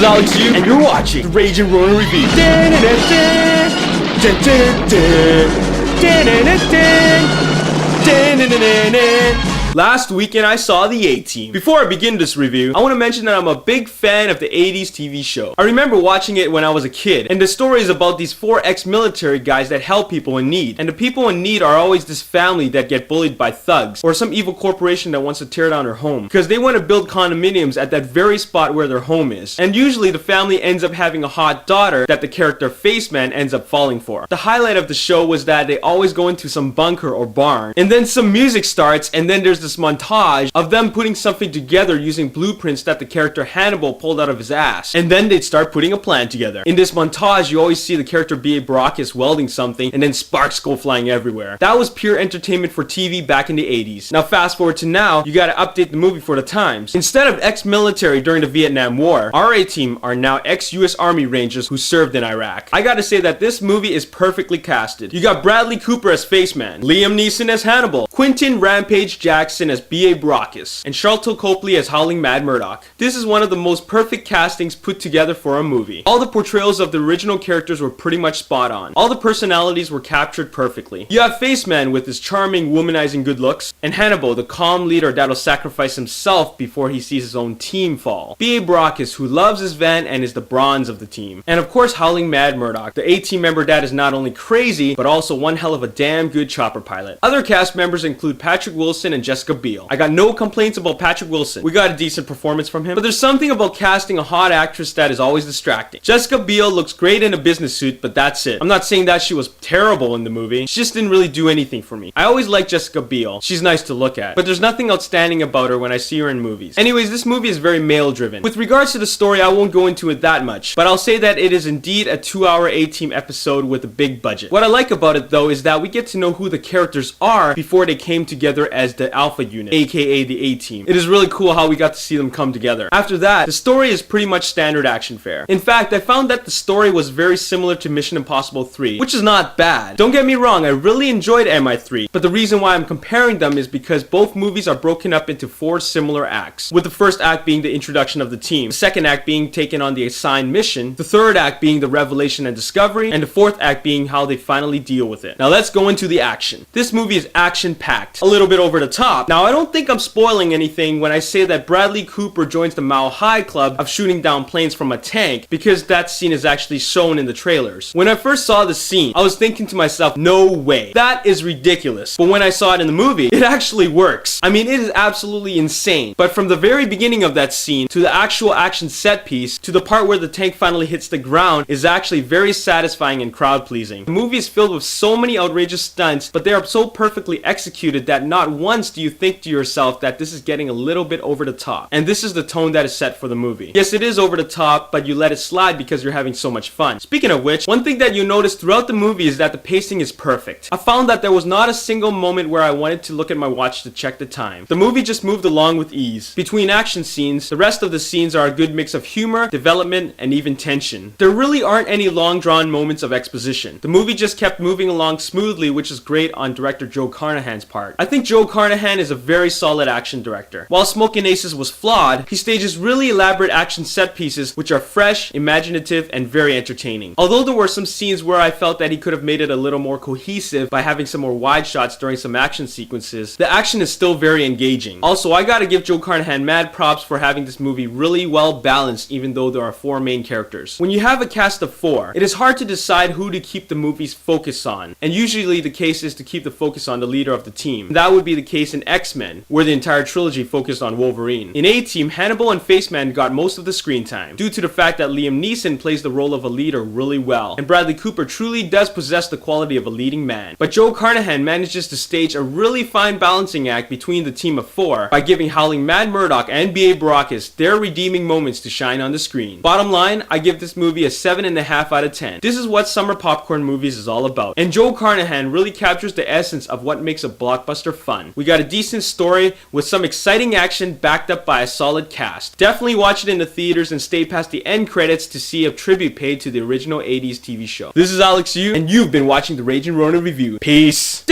is Alex Yu, and you're watching the Ragin Ronin review. Last weekend I saw the A-Team. Before I begin this review, I want to mention that I'm a big fan of the 80s TV show. I remember watching it when I was a kid, and the story is about these 4 ex-military guys that help people in need. And the people in need are always this family that get bullied by thugs, or some evil corporation that wants to tear down their home, because they want to build condominiums at that very spot where their home is. And usually the family ends up having a hot daughter that the character Faceman ends up falling for. The highlight of the show was that they always go into some bunker or barn, and then some music starts, and then there's this montage of them putting something together using blueprints that the character Hannibal pulled out of his ass. And then they'd start putting a plan together. In this montage, you always see the character B.A. Baracus welding something, and then sparks go flying everywhere. That was pure entertainment for TV back in the 80s. Now fast forward to now, you gotta update the movie for the times. Instead of ex-military during the Vietnam War, our A-Team are now ex-US Army Rangers who served in Iraq. I gotta say that this movie is perfectly casted. You got Bradley Cooper as Faceman, Liam Neeson as Hannibal, Quentin Rampage Jackson as B.A. Baracus, and Sharlto Copley as Howling Mad Murdock. This is one of the most perfect castings put together for a movie. All the portrayals of the original characters were pretty much spot on. All the personalities were captured perfectly. You have Faceman with his charming, womanizing good looks, and Hannibal, the calm leader that'll sacrifice himself before he sees his own team fall. B.A. Baracus, who loves his van and is the bronze of the team. And of course, Howling Mad Murdock, the A-Team member that is not only crazy, but also one hell of a damn good chopper pilot. Other cast members include Patrick Wilson and Jessica Biel. I got no complaints about Patrick Wilson. We got a decent performance from him, but there's something about casting a hot actress that is always distracting. Jessica Biel looks great in a business suit, but that's it. I'm not saying that she was terrible in the movie. She just didn't really do anything for me. I always like Jessica Biel. She's nice to look at, but there's nothing outstanding about her when I see her in movies. Anyways, this movie is very male driven. With regards to the story, I won't go into it that much, but I'll say that it is indeed a 2-hour A-Team episode with a big budget. What I like about it though is that we get to know who the characters are before they came together as the Alpha Unit, aka the A-Team. It is really cool how we got to see them come together. After that, the story is pretty much standard action fare. In fact, I found that the story was very similar to Mission Impossible 3, which is not bad. Don't get me wrong, I really enjoyed MI3, but the reason why I'm comparing them is because both movies are broken up into 4 similar acts, with the first act being the introduction of the team, the second act being taken on the assigned mission, the third act being the revelation and discovery, and the fourth act being how they finally deal with it. Now let's go into the action. This movie is action-packed, a little bit over the top. Now I don't think I'm spoiling anything when I say that Bradley Cooper joins the Mile High Club of shooting down planes from a tank, because that scene is actually shown in the trailers. When I first saw the scene, I was thinking to myself, no way, that is ridiculous. But when I saw it in the movie, it actually works. I mean, it is absolutely insane. But from the very beginning of that scene to the actual action set piece to the part where the tank finally hits the ground is actually very satisfying and crowd pleasing. The movie is filled with so many outrageous stunts, but they are so perfectly executed that not once do you think to yourself that this is getting a little bit over the top. And this is the tone that is set for the movie. Yes, it is over the top, but you let it slide because you're having so much fun. Speaking of which, one thing that you notice throughout the movie is that the pacing is perfect. I found that there was not a single moment where I wanted to look at my watch to check the time. The movie just moved along with ease. Between action scenes, the rest of the scenes are a good mix of humor, development, and even tension. There really aren't any long drawn moments of exposition. The movie just kept moving along smoothly, which is great on director Joe Carnahan's part. I think Joe Carnahan is a very solid action director. While Smokin' Aces was flawed, he stages really elaborate action set pieces which are fresh, imaginative, and very entertaining. Although there were some scenes where I felt that he could have made it a little more cohesive by having some more wide shots during some action sequences, the action is still very engaging. Also, I gotta give Joe Carnahan mad props for having this movie really well balanced even though there are 4 main characters. When you have a cast of 4, it is hard to decide who to keep the movie's focus on, and usually the case is to keep the focus on the leader of the team. That would be the case in X-Men, where the entire trilogy focused on Wolverine. In A-Team, Hannibal and Faceman got most of the screen time, due to the fact that Liam Neeson plays the role of a leader really well, and Bradley Cooper truly does possess the quality of a leading man. But Joe Carnahan manages to stage a really fine balancing act between the team of 4 by giving Howling Mad Murdock and B.A. Baracus their redeeming moments to shine on the screen. Bottom line, I give this movie a 7.5 out of 10. This is what summer popcorn movies is all about, and Joe Carnahan really captures the essence of what makes a blockbuster fun. We got a decent story with some exciting action backed up by a solid cast. Definitely watch it in the theaters and stay past the end credits to see a tribute paid to the original 80s TV show. This is Alex Yu, and you've been watching the Ragin Ronin review. Peace.